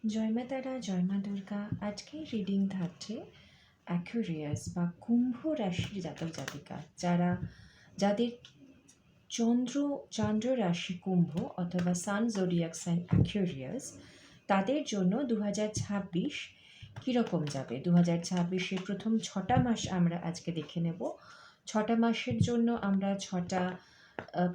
জয় মা তারা, জয় মা দুর্গা। আজকের রিডিং থাকছে অ্যাকুয়ারিয়াস বা কুম্ভ রাশির জাতক জাতিকা, যাদের চন্দ্র রাশি কুম্ভ অথবা সান জোডিয়াক সাইন অ্যাকুয়ারিয়াস, তাদের জন্য 2026 কীরকম যাবে। 2026-এর প্রথম 6টা মাস আমরা আজকে দেখে নেব। 6টা মাসের জন্য আমরা 6টা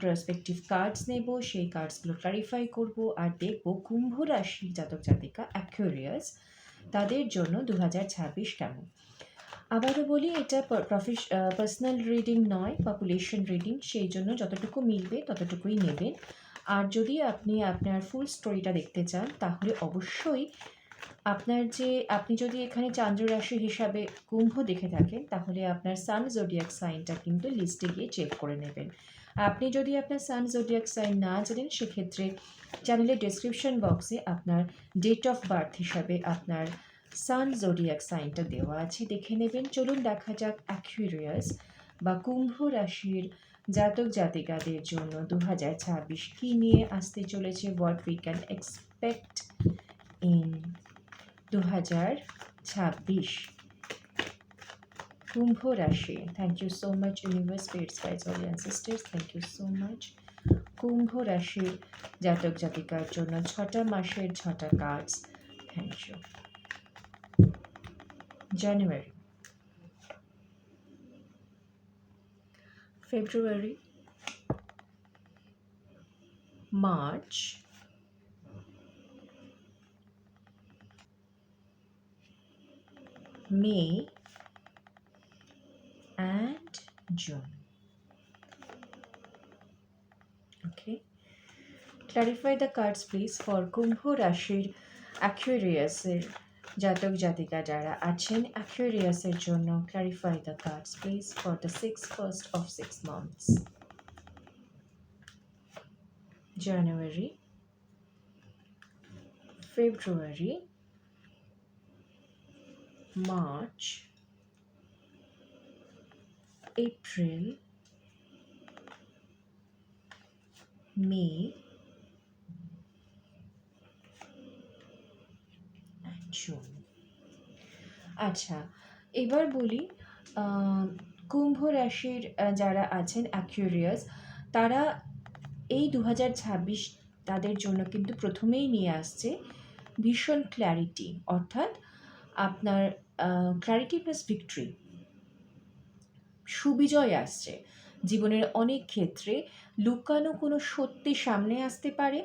পার্সপেক্টিভ কার্ডস নেব, সেই কার্ডসগুলো ক্লারিফাই করব আর দেখব কুম্ভ রাশির জাতক জাতিকা অ্যাকুয়ারিয়াস, তাদের জন্য 2026 কেমন। আবারও বলি, এটা পার্সোনাল রিডিং নয়, পপুলেশন রিডিং, সেই জন্য যতটুকু মিলবে ততটুকুই নেবেন। আর যদি আপনি আপনার ফুল স্টোরিটা দেখতে চান, তাহলে অবশ্যই আপনি যদি এখানে চন্দ্র রাশি হিসাবে কুম্ভ দেখে থাকেন, তাহলে আপনার সান জোডিয়াক সাইনটা কিন্তু লিস্টে গিয়ে চেক করে নেবেন। আপনি যদি আপনার সান জোডিয়াক সাইন না জানেন, সেক্ষেত্রে চ্যানেলের ডেসক্রিপশন বক্সে আপনার ডেট অফ বার্থ হিসাবে আপনার সান জোডিয়াক সাইনটা দেওয়া আছে, দেখে নেবেন। চলুন দেখা যাক অ্যাকুয়ারিয়াস বা কুম্ভ রাশির জাতক জাতিকাদের জন্য 2026 কী নিয়ে আসতে চলেছে, what we can expect in 2026 কুম্ভ রাশি। Thank you so much universe, spirits, guides, all ancestors, thank you so much. কুম্ভ রাশির জাতক জাতিকার জন্য 6টা মাসের 6টা cards. Thank you. January, February, March, May and June. Okay. Clarify the cards please for Kumbh রাশির অ্যাকুয়ারিয়াসের জাতক জাতিকা যারা আছেন। অ্যাকুয়ারিয়াসের জন্য clarify the cards please for the first of 6 months. January, February, March, April, May and June. আচ্ছা, এবার বলি কুম্ভ রাশির যারা আছেন অ্যাকুয়ারিয়াস, তারা এই 2026 তাদের জন্য কিন্তু প্রথমেই নিয়ে আসছে ভীষণ ক্ল্যারিটি, অর্থাৎ আপনার ক্ল্যারিটি প্লাস ভিক্টরি, সুবিজয় আসছে। জীবনের অনেক ক্ষেত্রে লুকানো কোনো সত্যি সামনে আসতে পারে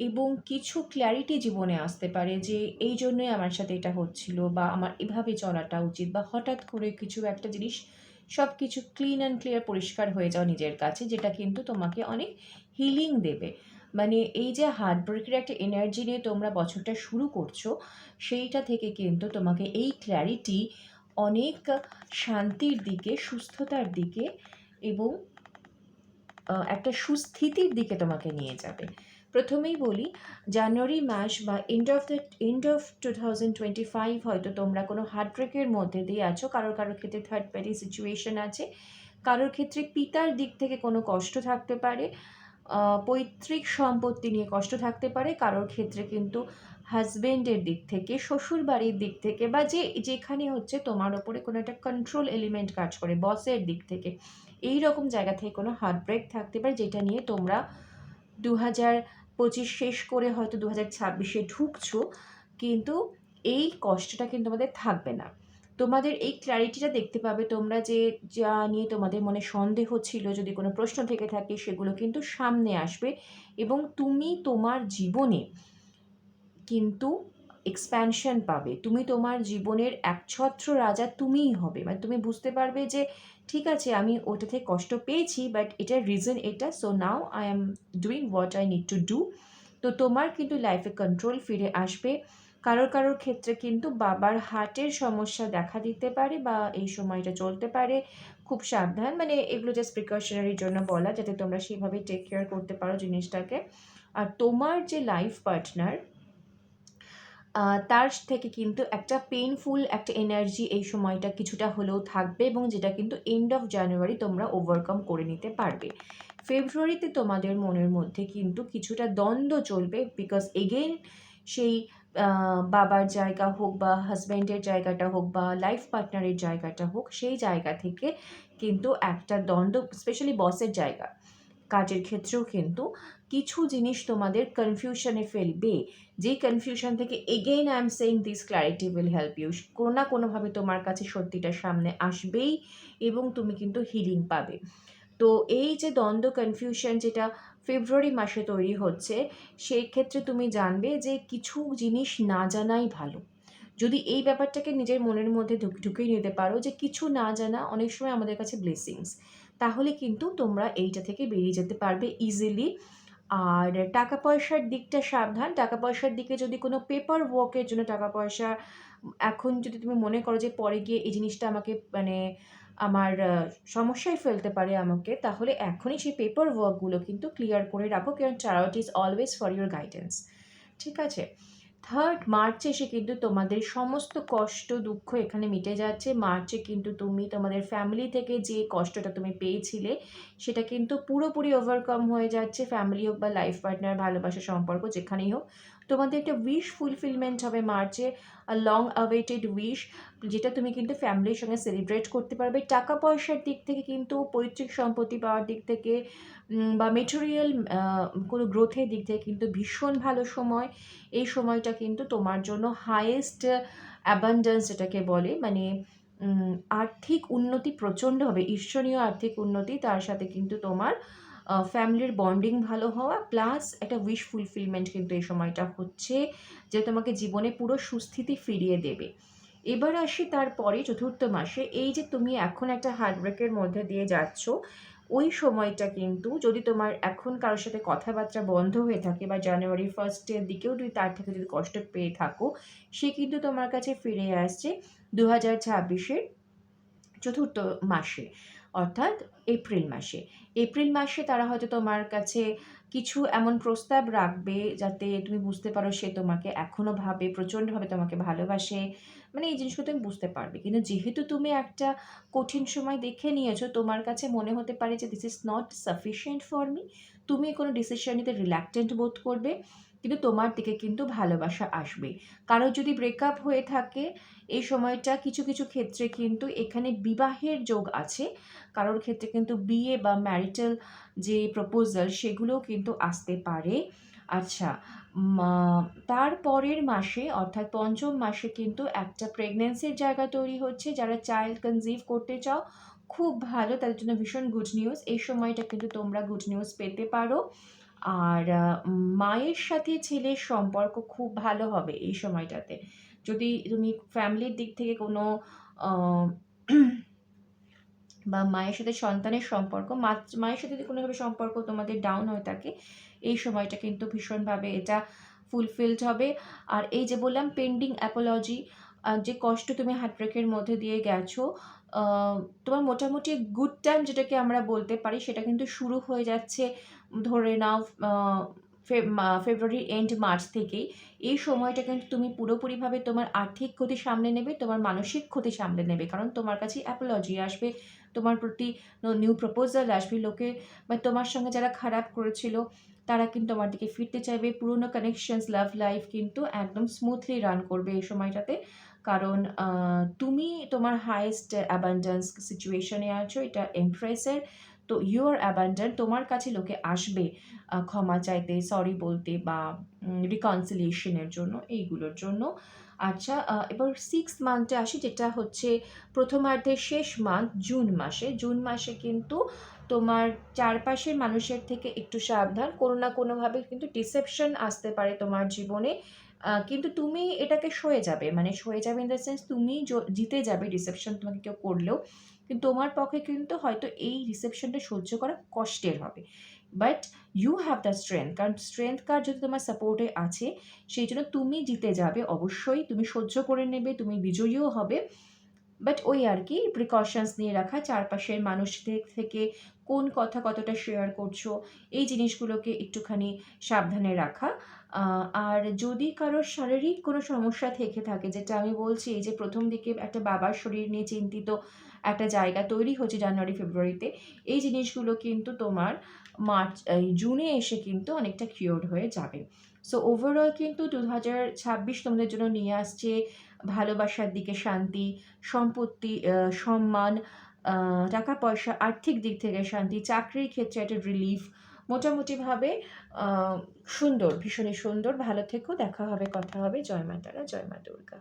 এবং কিছু ক্ল্যারিটি জীবনে আসতে পারে যে এই জন্যই আমার সাথে এটা হচ্ছিল, বা আমার এভাবে চলাটা উচিত, বা হঠাৎ করে কিছু একটা জিনিস সব কিছু ক্লিন অ্যান্ড ক্লিয়ার পরিষ্কার হয়ে যাও নিজের কাছে, যেটা কিন্তু তোমাকে অনেক হিলিং দেবে। মানে এই যে হার্ট ব্রেকের একটা এনার্জি নিয়ে তোমরা বছরটা শুরু করছো, সেইটা থেকে কিন্তু তোমাকে এই ক্ল্যারিটি অনেক শান্তির দিকে, সুস্থতার দিকে এবং একটা সুস্থিতির দিকে তোমাকে নিয়ে যাবে। প্রথমেই বলি, জানুয়ারি মাস বা এন্ড অফ 2025 হয়তো তোমরা কোনো হার্টব্রেকের মধ্যে দিয়ে আছো। কারোর ক্ষেত্রে থার্ড পার্টি সিচুয়েশন আছে, কারোর ক্ষেত্রে পিতার দিক থেকে কোনো কষ্ট থাকতে পারে, পৈতৃক সম্পত্তি নিয়ে কষ্ট থাকতে পারে, কারোর ক্ষেত্রে কিন্তু হাজবেন্ডের দিক থেকে, শ্বশুর বাড়ির দিক থেকে, বা যেখানে হচ্ছে তোমার ওপরে কোনো একটা কন্ট্রোল এলিমেন্ট কাজ করে বসের দিক থেকে, এই রকম জায়গা থেকে কোনো হার্টব্রেক থাকতে পারে, যেটা নিয়ে তোমরা 2025 শেষ করে হয়তো 2026-এ ঢুকছো, কিন্তু এই কষ্টটা কিন্তু তোমাদের থাকবে না। তোমাদের এই ক্ল্যারিটিটা দেখতে পাবে তোমরা, যে যা নিয়ে তোমাদের মনে সন্দেহ ছিল, যদি কোনো প্রশ্ন থেকে থাকে, সেগুলো কিন্তু সামনে আসবে এবং তুমি তোমার জীবনে কিন্তু এক্সপ্যানশন পাবে। তুমি তোমার জীবনের একছত্র রাজা তুমিই হবে। মানে তুমি বুঝতে পারবে যে ঠিক আছে, আমি ওটা থেকে কষ্ট পেয়েছি, বাট এটার রিজন এটা, so now I am doing what I need to do. তো তোমার কিন্তু লাইফে কন্ট্রোল ফিরে আসবে। কারোর ক্ষেত্রে কিন্তু বাবার হার্টের সমস্যা দেখা দিতে পারে, বা এই সময়টা চলতে পারে, খুব সাবধান। মানে এগুলো জাস্ট প্রিকশনারির জন্য বলা, যাতে তোমরা সেভাবে টেক কেয়ার করতে পারো জিনিসটাকে। আর তোমার যে লাইফ পার্টনার, তার থেকে কিন্তু একটা পেইনফুল একটা এনার্জি এই সময়টা কিছুটা হলেও থাকবে, এবং যেটা কিন্তু এন্ড অফ জানুয়ারি তোমরা ওভারকাম করে নিতে পারবে। ফেব্রুয়ারিতে তোমাদের মনের মধ্যে কিন্তু কিছুটা দ্বন্দ্ব চলবে, বিকজ এগেইন সেই বাবার জায়গা হোক বা হাজব্যান্ডের জায়গাটা হোক বা লাইফ পার্টনারের জায়গাটা হোক, সেই জায়গা থেকে কিন্তু একটা দ্বন্দ্ব, স্পেশালি বসের জায়গা, কাজের ক্ষেত্রেও কিন্তু কিছু জিনিস তোমাদের কনফিউশনে ফেলবে। যেই কনফিউশন থেকে again I am saying this clarity will help you, কোনো না কোনোভাবে তোমার কাছে সত্যিটা সামনে আসবেই এবং তুমি কিন্তু হিলিং পাবে। তো এই যে দ্বন্দ্ব, কনফিউশন যেটা ফেব্রুয়ারি মাসে তৈরি হচ্ছে, সেই ক্ষেত্রে তুমি জানবে যে কিছু জিনিস না জানাই ভালো। যদি এই ব্যাপারটাকে নিজের মনের মধ্যে ঢুকিয়ে নিতে পারো যে কিছু না জানা অনেক সময় আমাদের কাছে ব্লেসিংস, তাহলে কিন্তু তোমরা এইটা থেকে বেরিয়ে যেতে পারবে ইজিলি। আর টাকা পয়সার দিকটা সাবধান। টাকা পয়সার দিকে যদি কোনো পেপার ওয়ার্কের জন্য টাকা পয়সা এখন যদি তুমি মনে করো যে পরে গিয়ে এই জিনিসটা আমাকে মানে আমার সমস্যায় ফেলতে পারে আমাকে, তাহলে এখনই সেই পেপার ওয়ার্কগুলো কিন্তু ক্লিয়ার করে রাখো, কারণ tarot is always for your guidance. ঠিক আছে? 3rd মার্চে এসে কিন্তু তোমাদের সমস্ত কষ্ট দুঃখ এখানে মিটে যাচ্ছে। মার্চে কিন্তু তুমি তোমাদের ফ্যামিলি থেকে যে কষ্টটা তুমি পেয়েছিলে সেটা কিন্তু পুরোপুরি ওভারকাম হয়ে যাচ্ছে। ফ্যামিলি হোক বা লাইফ পার্টনার, ভালোবাসার সম্পর্ক যেখানেই হোক, তোমাদের একটা উইশ ফুলফিলমেন্ট হবে মার্চে, লং অ্যাওয়েটেড উইশ, যেটা তুমি কিন্তু ফ্যামিলির সঙ্গে সেলিব্রেট করতে পারবে। টাকা পয়সার দিক থেকে কিন্তু পৈতৃক সম্পত্তি পাওয়ার দিক থেকে বা মেটেরিয়াল কোনো গ্রোথের দিক থেকে কিন্তু ভীষণ ভালো সময়। এই সময়টা কিন্তু তোমার জন্য হাইয়েস্ট অ্যাবান্ডেন্স যেটাকে বলে, মানে আর্থিক উন্নতি প্রচণ্ড হবে, ঈর্ষণীয় আর্থিক উন্নতি, তার সাথে কিন্তু তোমার ফ্যামিলির বন্ডিং ভালো হওয়া প্লাস একটা উইশ ফুলফিলমেন্ট কিন্তু এই সময়টা হচ্ছে, যে তোমাকে জীবনে পুরো সুস্থিতি ফিরিয়ে দেবে। এবার আসি তারপরে 4র্থ মাসে, এই যে তুমি এখন একটা হার্টব্রেকের মধ্যে দিয়ে যাচ্ছ, ওই সময়টা কিন্তু যদি তোমার এখন কারোর সাথে কথাবার্তা বন্ধ হয়ে থাকে বা জানুয়ারি 1স্টের দিকেও তুমি তার থেকে যদি কষ্ট পেয়ে থাকো, সে কিন্তু তোমার কাছে ফিরে আসছে 2026-এর 4র্থ মাসে, অর্থাৎ এপ্রিল মাসে। এপ্রিল মাসে তারা হয়তো তোমার কাছে কিছু এমন প্রস্তাব রাখবে যাতে তুমি বুঝতে পারো সে তোমাকে এখনও ভাবে, প্রচণ্ডভাবে তোমাকে ভালোবাসে, মানে এই জিনিসগুলো তুমি বুঝতে পারবে। কিন্তু যেহেতু তুমি একটা কঠিন সময় দেখে নিয়েছো, তোমার কাছে মনে হতে পারে যে this is not sufficient for me, তুমি কোনো ডিসিশন নিতে রিল্যাক্টেন্ট বোধ করবে, কিন্তু তোমার দিকে কিন্তু ভালোবাসা আসবে। কারো যদি ব্রেকআপ হয়ে থাকে এই সময়টা, কিছু কিছু ক্ষেত্রে কিন্তু এখানে বিবাহের যোগ আছে, কারোর ক্ষেত্রে কিন্তু বিয়ে বা ম্যারিটাল যে প্রপোজাল সেগুলোও কিন্তু আসতে পারে। আচ্ছা, তারপরের মাসে অর্থাৎ 5ম মাসে কিন্তু একটা প্রেগনেন্সির জায়গা তৈরি হচ্ছে। যারা চাইল্ড কনসিভ করতে চাও খুব ভালো, তাদের জন্য ভীষণ গুড নিউজ। এই সময়টা কিন্তু তোমরা গুড নিউজ পেতে পারো। আর মায়ের সাথে ছেলের সম্পর্ক খুব ভালো হবে এই সময়টাতে। যদি তুমি ফ্যামিলির দিক থেকে কোনো বা মায়ের সাথে সন্তানের সম্পর্ক, মায়ের সাথে যদি কোনোভাবে সম্পর্ক তোমাদের ডাউন হয়ে থাকে, এই সময়টা কিন্তু ভীষণভাবে এটা ফুলফিলড হবে। আর এই যে বললাম পেন্ডিং অ্যাপোলজি, যে কষ্ট তুমি হার্টব্রেকের মধ্যে দিয়ে গেছো, তোমার মোটামুটি গুড টাইম যেটাকে আমরা বলতে পারি সেটা কিন্তু শুরু হয়ে যাচ্ছে ধরে নাও ফেব্রুয়ারি এন্ড মার্চ থেকেই। এই সময়টা কিন্তু তুমি পুরোপুরিভাবে তোমার আর্থিক ক্ষতি সামলে নেবে, তোমার মানসিক ক্ষতি সামলে নেবে, কারণ তোমার কাছে অ্যাপোলজি আসবে, তোমার প্রতি নিউ প্রপোজাল আসবে। লোকে বা তোমার সঙ্গে যারা খারাপ করেছিল তারা কিন্তু তোমার দিকে ফিরতে চাইবে। পুরনো কানেকশনস, লাভ লাইফ কিন্তু একদম স্মুথলি রান করবে এই সময়টাতে, কারণ তুমি তোমার হাইয়েস্ট অ্যাবান্ডেন্স সিচুয়েশনে আছো, এটা এমপ্রেসের। তো ইউ আর অ্যাবান্ডেন্ট, তোমার কাছে লোকে আসবে ক্ষমা চাইতে, সরি বলতে বা রিকনসিলিয়েশনের জন্য, এইগুলোর জন্য। আচ্ছা, এবার 6th মান্থে আসি, যেটা হচ্ছে প্রথমার্ধের শেষ মান্থ, জুন মাসে। জুন মাসে কিন্তু তোমার চারপাশের মানুষের থেকে একটু সাবধান, কোনো না কোনোভাবে কিন্তু ডিসেপশন আসতে পারে তোমার জীবনে, কিন্তু তুমি এটাকে সয়ে যাবে, মানে সয়ে যাবে ইন দ্য সেন্স তুমি জিতে যাবে ডিসেপশন তোমাকে কেউ করলেও, কিন্তু তোমার পক্ষে কিন্তু হয়তো এই রিসেপশনটা সহ্য করা কষ্টের হবে, but you have the strength, কারণ স্ট্রেংথ কার্ড যদি তোমার সাপোর্টে আছে সেই জন্য তুমি জিতে যাবে অবশ্যই, তুমি সহ্য করে নেবে, তুমি বিজয়ীও হবে। বাট ওই আর কি, প্রিকশনস নিয়ে রাখা, চারপাশের মানুষদের থেকে কোন কথা কতটা শেয়ার করছো এই জিনিসগুলোকে একটুখানি সাবধানে রাখা। আর যদি কারোর শারীরিক কোনো সমস্যা থেকে থাকে, যেটা আমি বলছি এই যে প্রথম দিকে একটা বাবার শরীর নিয়ে চিন্তিত একটা জায়গা তৈরি হচ্ছে জানুয়ারি ফেব্রুয়ারিতে, এই জিনিসগুলো কিন্তু তোমার জুনে এসে কিন্তু অনেকটা কিওর হয়ে যাবে। সো ওভারঅল কিন্তু 2026 তোমাদের জন্য নিয়ে আসছে ভালোবাসার দিকে শান্তি, সম্পত্তি, সম্মান, টাকা পয়সা, আর্থিক দিক থেকে শান্তি, চাকরির ক্ষেত্রে একটা রিলিফ। মোটামুটিভাবে সুন্দর, ভীষণই সুন্দর। ভালো থেকো, দেখা হবে, কথা হবে। জয় মা তারা, জয় মা দুর্গা।